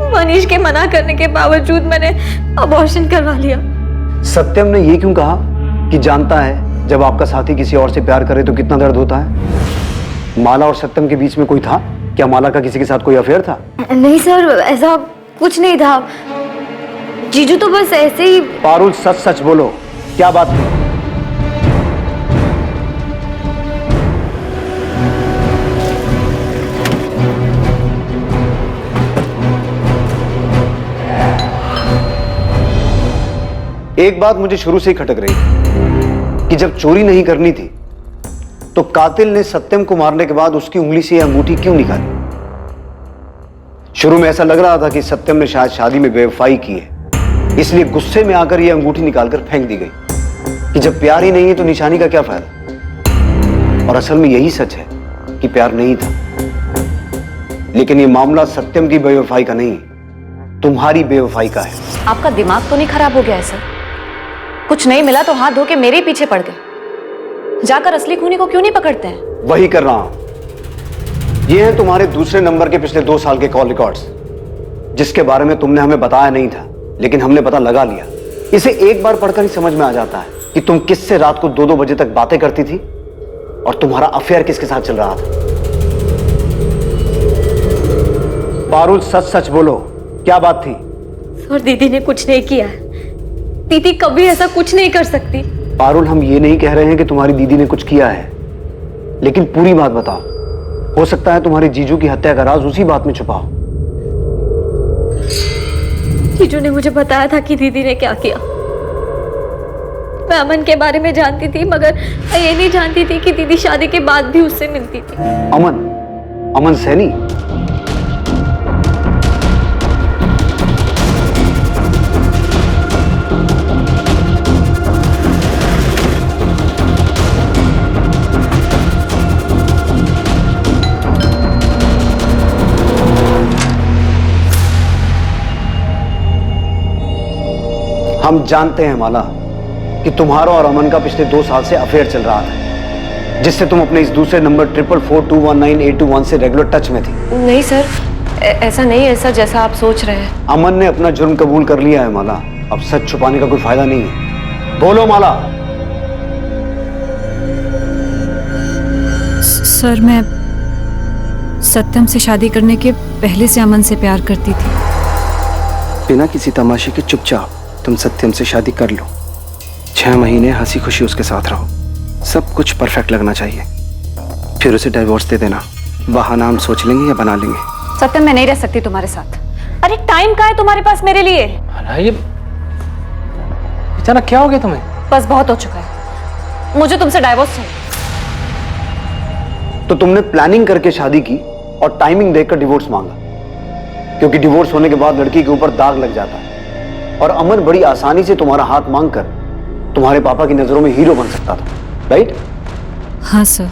मनीष के मना करने के बावजूद मैंने अबॉर्शन करवा लिया। सत्यम ने ये क्यों कहा कि जानता है जब आपका साथी किसी और से प्यार करे तो कितना दर्द होता है? माला और सत्यम के बीच में कोई था क्या? माला का किसी के साथ कोई अफेयर था? नहीं सर, ऐसा कुछ नहीं था। जीजू तो बस ऐसे ही। पारुल, सच सच बोलो, क्या बात है? एक बात मुझे शुरू से ही खटक रही थी कि जब चोरी नहीं करनी थी तो कातिल ने सत्यम को मारने के बाद उसकी उंगली से यह अंगूठी क्यों निकाली? शुरू में ऐसा लग रहा था कि सत्यम ने शायद शादी में बेवफाई की है, इसलिए गुस्से में आकर यह अंगूठी निकालकर फेंक दी गई कि जब प्यार ही नहीं है तो निशानी का क्या फायदा। और असल में यही सच है कि प्यार नहीं था। लेकिन यह मामला सत्यम की बेवफाई का नहीं, तुम्हारी बेवफाई का है। आपका दिमाग तो नहीं खराब हो गया है सर? कुछ नहीं मिला तो हाथ धो के मेरे ही पीछे पड़ गए। जाकर असली खूनी को क्यों नहीं पकड़ते हैं? वही कर रहा हूं। ये हैं तुम्हारे दूसरे नंबर के पिछले 2 साल के कॉल रिकॉर्ड्स, जिसके बारे में तुमने हमें बताया नहीं था, लेकिन हमने पता लगा लिया। इसे एक बार पढ़कर ही समझ में आ जाता है कि तुम किससे रात को 2-2 बजे तक बातें करती थी और तुम्हारा अफेयर किसके साथ चल रहा था। पारुल, सच सच बोलो, क्या बात थी? सर, दीदी ने कुछ नहीं किया। दीदी कभी ऐसा कुछ नहीं कर सकती। पारुल, हम ये नहीं कह रहे हैं कि तुम्हारी दीदी ने कुछ किया है, लेकिन पूरी बात बताओ। हो सकता है तुम्हारे जीजू की हत्या का राज उसी बात में छुपा हो। जीजू ने मुझे बताया था कि दीदी ने क्या किया। मैं अमन के बारे में जानती थी, मगर मैं ये नहीं जानती थी कि दीदी शादी के बाद भी उससे मिलती थी। अमन सैनी? हम जानते हैं माला कि तुम्हारा और अमन का पिछले 2 साल से अफेयर चल रहा था, जिससे तुम अपने इस दूसरे नंबर 4442198221 से रेगुलर टच में थी। नहीं सर, ऐसा नहीं, ऐसा जैसा आप सोच रहे हैं। अमन ने अपना जुर्म कबूल कर लिया है माला। अब सच छुपाने का कोई फायदा नहीं है। बोलो माला। सर, मैं सत्यम से शादी करने के पहले से अमन से प्यार करती थी। बिना किसी तमाशे के चुपचाप तुम सत्यम से शादी कर लो। 6 महीने हंसी खुशी उसके साथ रहो, सब कुछ परफेक्ट लगना चाहिए। फिर उसे डिवोर्स दे देना। बहाना हम सोच लेंगे या बना लेंगे। सत्यम, मैं नहीं रह सकती तुम्हारे साथ। अरे टाइम कहाँ है तुम्हारे पास मेरे लिए? ये अचानक क्या हो गया तुम्हें? बस बहुत हो चुका है, मुझे तुमसे डाइवोर्स चाहिए। तो तुमने प्लानिंग करके शादी की और टाइमिंग देखकर डिवोर्स मांगा, क्योंकि डिवोर्स होने के बाद लड़की के ऊपर दाग लग जाता है और अमन बड़ी आसानी से तुम्हारा हाथ मांगकर तुम्हारे पापा की नजरों में हीरो बन सकता था, राइट? हाँ सर।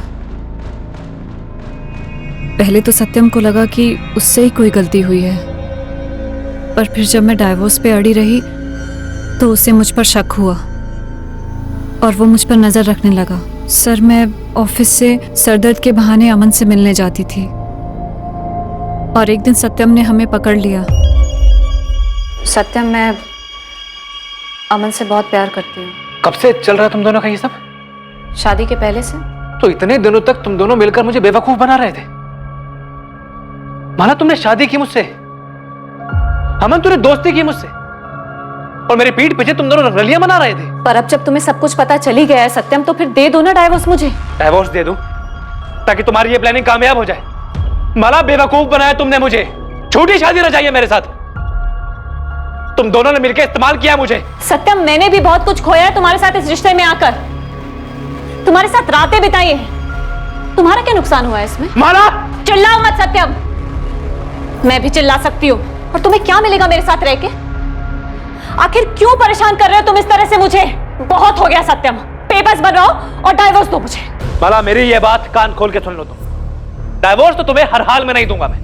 पहले तो सत्यम को लगा कि उससे ही कोई गलती हुई है, पर फिर जब मैं डाइवोर्स पे अड़ी रही तो उसे मुझ पर शक हुआ और वो मुझ पर नजर रखने लगा। सर, मैं ऑफिस से सरदर्द के बहाने अमन से मिलने जाती थी और एक दिन सत्यम ने हमें पकड़ लिया। सत्यम, मैं अमन से बहुत प्यार करती हूँ। कब से चल रहा है तुम दोनों का ये सब? शादी के पहले से। तो इतने दिनों तक तुम दोनों मिलकर मुझे बेवकूफ बना रहे थे। माला, तुमने शादी की मुझसे, अमन तूने दोस्ती की मुझसे। और मेरी पीठ पीछे तुम दोनों रंगरलियां मना रहे थे। पर अब जब तुम्हें सब कुछ पता चली गया है सत्यम, तो फिर दे दो ना डाइवोर्स मुझे। डाइवोर्स दे दूं ताकि तुम्हारी ये प्लानिंग कामयाब हो जाए? माला, बेवकूफ बनाया तुमने मुझे। झूठी शादी रचाई है मेरे साथ। तुम दोनों ने मिलकर इस्तेमाल किया मुझे। सत्यम, मैंने भी बहुत कुछ खोया है तुम्हारे साथ इस रिश्ते में आकर। तुम्हारे साथ रातें बिताई है। तुम्हारा क्या नुकसान हुआ है इसमें? माला, चिल्लाओ मत सत्यम। मैं भी चिल्ला सकती हूँ। और तुम्हें क्या मिलेगा मेरे साथ रह के? आखिर क्यों परेशान कर रहे हो तुम इस तरह से मुझे? बहुत हो गया सत्यम। पेपर्स बनाओ और डाइवोर्स दो मुझे। माला, मेरी ये बात कान खोल के सुन लो तुम। डाइवोर्स तो तुम्हें हर हाल में नहीं दूंगा मैं।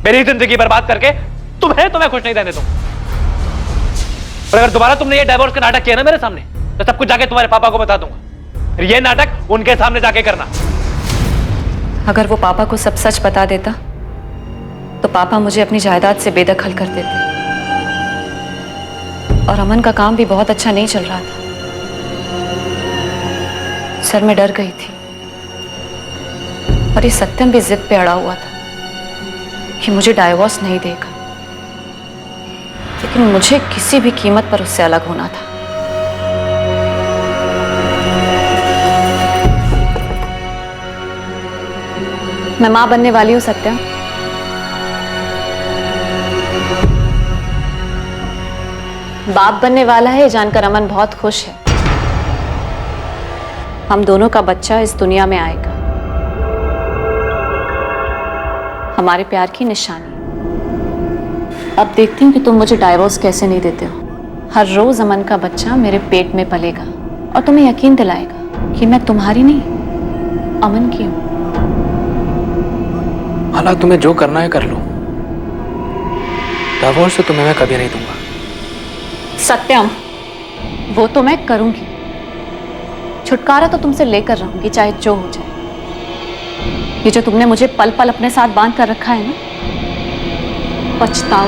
मेरी जिंदगी बर्बाद करके तुम्हें खुश नहीं रहने दूंगा। और अगर दोबारा तुमने ये डाइवोर्स का नाटक किया ना मेरे सामने, तो सब कुछ जाके तुम्हारे पापा को बता दूंगा। फिर ये नाटक उनके सामने जाके करना। अगर वो पापा को सब सच बता देता तो पापा मुझे अपनी जायदाद से बेदखल कर देते। और अमन का काम भी बहुत अच्छा नहीं चल रहा था। सर, मैं डर गई थी। और ये सत्यम भी जिद पे अड़ा हुआ था कि मुझे डाइवोर्स नहीं देगा, लेकिन मुझे किसी भी कीमत पर उससे अलग होना था। मैं मां बनने वाली हूं सत्यम। बाप बनने वाला है, जानकर अमन बहुत खुश है। हम दोनों का बच्चा इस दुनिया में आएगा, हमारे प्यार की निशानी। अब देखती हूँ कि तुम मुझे डाइवोर्स कैसे नहीं देते हो। हर रोज अमन का बच्चा मेरे पेट में पलेगा और तुम्हें यकीन दिलाएगा कि मैं तुम्हारी नहीं, अमन की हूं। माला, तुम्हें जो करना है कर लो। डाइवोर्स तो तुम्हें मैं कभी नहीं दूंगा। सत्यम, वो तो मैं करूंगी। छुटकारा तो तुमसे लेकर रहूंगी, चाहे जो हो जाए। ये जो तुमने मुझे पल पल अपने साथ बांध कर रखा है ना, पछताओ।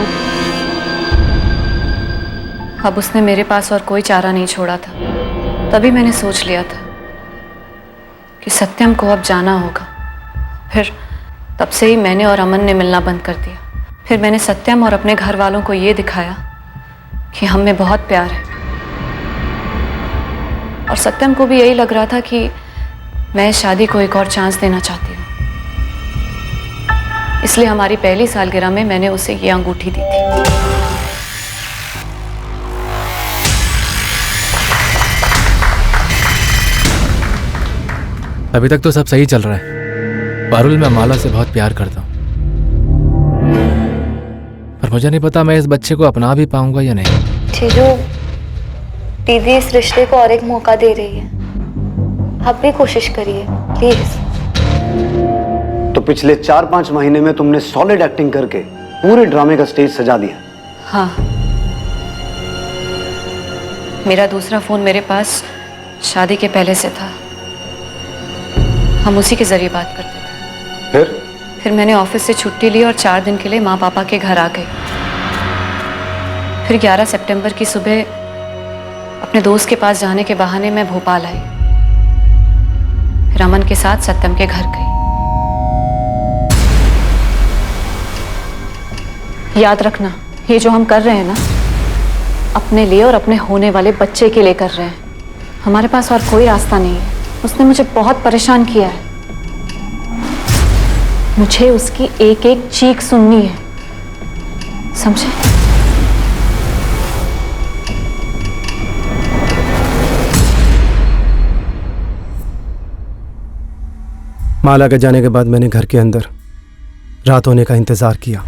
अब उसने मेरे पास और कोई चारा नहीं छोड़ा था। तभी मैंने सोच लिया था कि सत्यम को अब जाना होगा। फिर तब से ही मैंने और अमन ने मिलना बंद कर दिया। फिर मैंने सत्यम और अपने घर वालों को ये दिखाया कि हम में बहुत प्यार है। और सत्यम को भी यही लग रहा था कि मैं शादी को एक और चांस देना चाहती हूँ। इसलिए हमारी पहली सालगिरह में मैंने उसे ये अंगूठी दी थी। अभी तक तो सब सही चल रहा है। पारुल, मैं माला से बहुत प्यार करता हूँ, पर मुझे नहीं पता मैं इस बच्चे को अपना भी पाऊंगा या नहीं। जीजू, दीदी इस रिश्ते को और एक मौका दे रही है। आप भी कोशिश करिए प्लीज। तो पिछले 4-5 महीने में तुमने सॉलिड एक्टिंग करके पूरे ड्रामे का स्टेज सजा दिया। हाँ, मेरा दूसरा फोन मेरे पास शादी के पहले से था। हम उसी के जरिए बात करते थे। फिर मैंने ऑफिस से छुट्टी ली और 4 दिन के लिए माँ पापा के घर आ गई। फिर 11 सितंबर की सुबह अपने दोस्त के पास जाने के बहाने मैं भोपाल आई। फिर अमन के साथ सत्यम के घर गई। याद रखना, ये जो हम कर रहे हैं ना, अपने लिए और अपने होने वाले बच्चे के लिए कर रहे हैं। हमारे पास और कोई रास्ता नहीं है। उसने मुझे बहुत परेशान किया है। मुझे उसकी एक एक चीख सुननी है, समझे? माला के जाने के बाद मैंने घर के अंदर रात होने का इंतजार किया।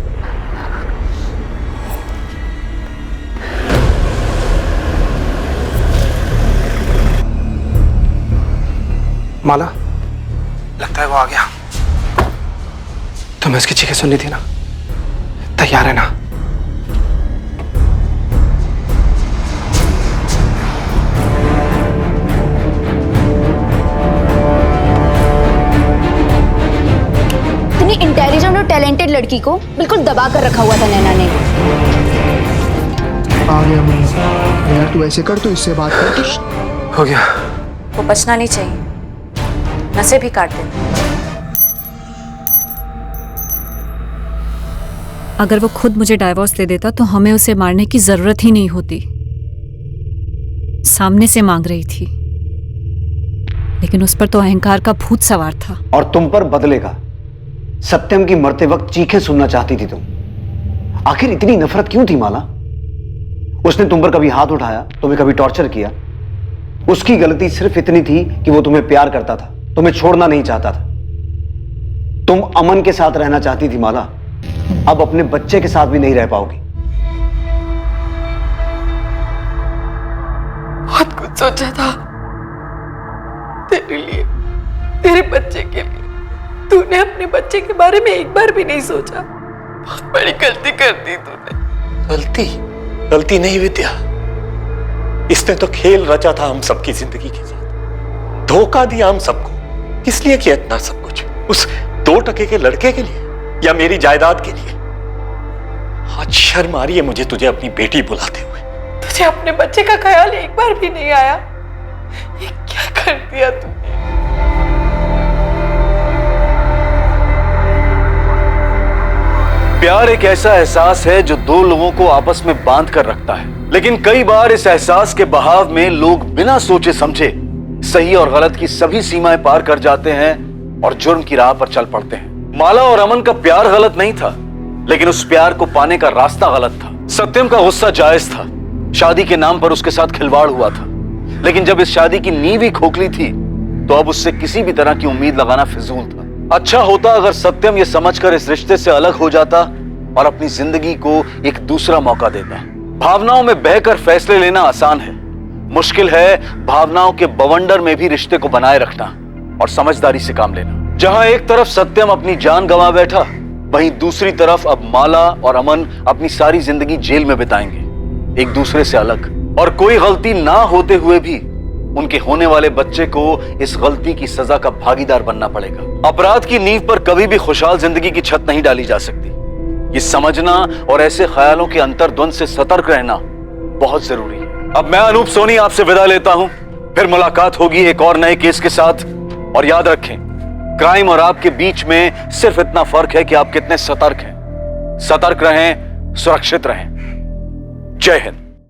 माला, लगता है वो आ गया। तुम्हें उसकी चीखें सुननी थी ना? तैयार है ना? इतनी इंटेलिजेंट और टैलेंटेड लड़की को बिल्कुल दबा कर रखा हुआ था नैना ने। आ गया मैं। यार तू ऐसे कर, तो इससे बात कर। हो गया। वो बचना नहीं चाहिए, नसें भी काट दे। अगर वो खुद मुझे डाइवोर्स दे देता तो हमें उसे मारने की जरूरत ही नहीं होती। सामने से मांग रही थी, लेकिन उस पर तो अहंकार का भूत सवार था। और तुम पर बदले का। सत्यम की मरते वक्त चीखें सुनना चाहती थी तुम। आखिर इतनी नफरत क्यों थी माला? उसने तुम पर कभी हाथ उठाया, तुम्हें कभी टॉर्चर किया? उसकी गलती सिर्फ इतनी थी कि वो तुम्हें प्यार करता था, तुम्हें छोड़ना नहीं चाहता था। तुम अमन के साथ रहना चाहती थी माला, अब अपने बच्चे के साथ भी नहीं रह पाओगी। बहुत कुछ सोचा था तेरे लिए, तेरे बच्चे के लिए। तूने अपने बच्चे के बारे में एक बार भी नहीं सोचा। बहुत बड़ी गलती कर दी तूने। गलती नहीं विद्या, इसने तो खेल रचा था हम सबकी जिंदगी के साथ, धोखा दिया हम सबको। किस लिए किया इतना सब कुछ? उस 2 टके के लड़के के लिए या मेरी जायदाद के लिए? आज शर्म आ रही है मुझे तुझे अपनी बेटी बुलाते हुए। तुझे अपने बच्चे का ख्याल एक बार भी नहीं आया? ये क्या कर दिया तूने? प्यार एक ऐसा एहसास है जो 2 लोगों को आपस में बांध कर रखता है, लेकिन कई बार इस एहसास के बहाव में लोग बिना सोचे समझे सही और गलत की सभी सीमाएं पार कर जाते हैं और जुर्म की राह पर चल पड़ते हैं। माला और अमन का प्यार गलत नहीं था, लेकिन उस प्यार को पाने का रास्ता गलत था। सत्यम का गुस्सा जायज था, शादी के नाम पर उसके साथ खिलवाड़ हुआ था, लेकिन जब इस शादी की नींव ही खोखली थी तो अब उससे किसी भी तरह की उम्मीद लगाना फिजूल था। अच्छा होता अगर सत्यम ये समझकर इस रिश्ते से अलग हो जाता और अपनी जिंदगी को एक दूसरा मौका देता। भावनाओं में बहकर फैसले लेना आसान है, मुश्किल है भावनाओं के बवंडर में भी रिश्ते को बनाए रखना और समझदारी से काम लेना। जहां एक तरफ सत्यम अपनी जान गंवा बैठा, वहीं दूसरी तरफ अब माला और अमन अपनी सारी जिंदगी जेल में बिताएंगे, एक दूसरे से अलग। और कोई गलती ना होते हुए भी उनके होने वाले बच्चे को इस गलती की सजा का भागीदार बनना पड़ेगा। अपराध की नींव पर कभी भी खुशहाल जिंदगी की छत नहीं डाली जा सकती। ये समझना और ऐसे ख्यालों के अंतर्द्वंद से सतर्क रहना बहुत जरूरी है। अब मैं अनूप सोनी आपसे विदा लेता हूं, फिर मुलाकात होगी एक और नए केस के साथ। और याद रखें, क्राइम और आपके बीच में सिर्फ इतना फर्क है कि आप कितने सतर्क हैं। सतर्क रहें, सुरक्षित रहें। जय हिंद।